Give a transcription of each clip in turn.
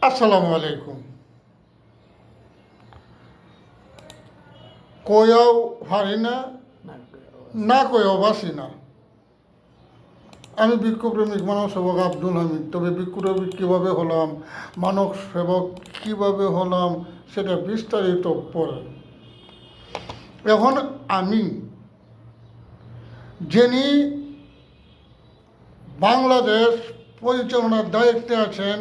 আসসালামু আলাইকুম। কয়াও পারি না, না কয়াও বাসি না। আমি বৃক্ষপ্রেমিক মানব সেবক আব্দুল হামিদ। তবে বৃক্ষপ্রেমিক কীভাবে হলাম, মানব সেবক কীভাবে হলাম, সেটা বিস্তারিত পরে। এখন আমি যিনি বাংলাদেশ পরিচালনার দায়িত্বে আছেন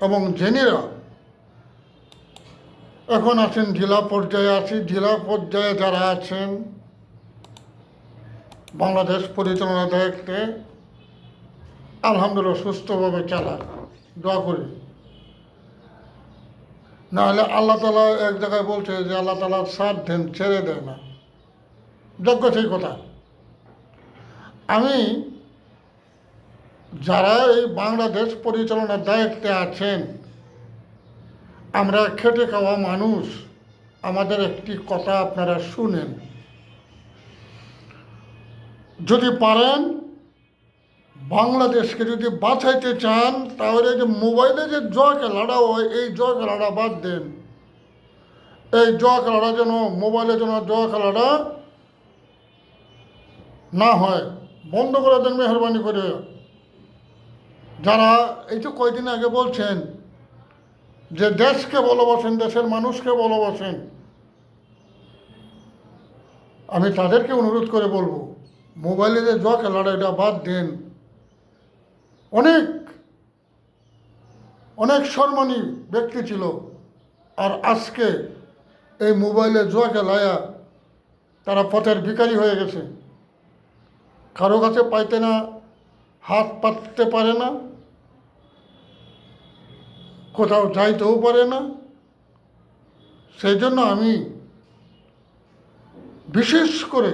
এবং যিনিরা এখন আছেন জেলা পর্যায়ে আছি, জেলা পর্যায়ে যারা আছেন বাংলাদেশ পরিচালনার দায়িত্বে, আলহামদুলিল্লাহ সুস্থভাবে চালায়, দোয়া করি। নাহলে আল্লাহ তালা এক জায়গায় বলছে যে আল্লাহ তালা সাথ দেন, ছেড়ে দেয় না। যোগ্য সেই কথা। আমি যারা এই বাংলাদেশ পরিচালনার দায়িত্বে আছেন, আমরা খেটে খাওয়া মানুষ, আমাদের একটি কথা আপনারা শুনেন। যদি পারেন বাংলাদেশকে যদি বাঁচাইতে চান, তাহলে যে মোবাইলে যে জয় খেলাটা হয়, এই জয় খেলাটা বাদ দেন। এই জয় খেলাটা যেন, মোবাইলে যেন জয় খেলাটা না হয়, বন্ধ করে দেন মেহরবানি করে। যারা এই তো কয়দিন আগে বলছেন যে দেশকে ভালোবাসেন, দেশের মানুষকে ভালোবাসেন, আমি তাদেরকে অনুরোধ করে বলবো, মোবাইলে যে জয় খেলাটা এটা বাদ দেন। অনেক অনেক সম্মানী ব্যক্তি ছিল, আর আজকে এই মোবাইলে জুয়া খেলায়া তারা পথের ভিখারি হয়ে গেছে। কারো কাছে পাইতে না, হাত পাততে পারে না, কোথাও যাইতেও পারে না। সেই জন্য আমি বিশেষ করে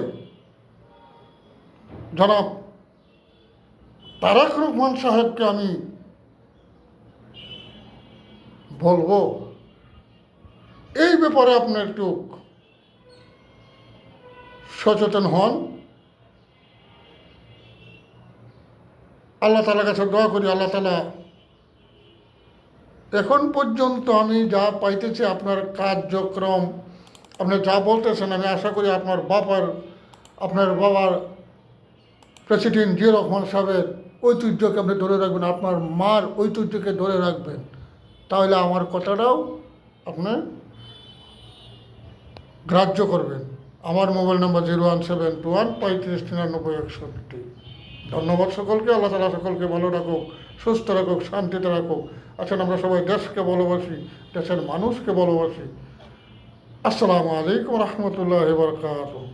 জনাব তারেক রহমান সাহেবকে আমি বলবো, এই ব্যাপারে আপনি একটু সচেতন হন। আল্লাহ তালার কাছে দোয়া করি, আল্লাহ তালা এখন পর্যন্ত আমি যা পাইতেছি আপনার কার্যক্রম, আপনি যা বলতেছেন, আমি আশা করি আপনার বাবার প্রেসিডেন্ট জিয়াউর রহমান সাহেবের ঐতিহ্যকে আপনি ধরে রাখবেন, আপনার মার ঐতিহ্যকে ধরে রাখবেন। তাহলে আমার কথাটাও আপনি গ্রাহ্য করবেন। আমার মোবাইল নম্বর 01721 35 93 61। ধন্যবাদ সকলকে। আল্লাহ তালা সকলকে ভালো রাখুক, সুস্থ রাখুক, শান্তিতে রাখুক। আছেন আমরা সবাই দেশকে ভালোবাসি, দেশের মানুষকে ভালোবাসি। আসসালামু আলাইকুম রহমতুল্লাহ বরকাতুহ।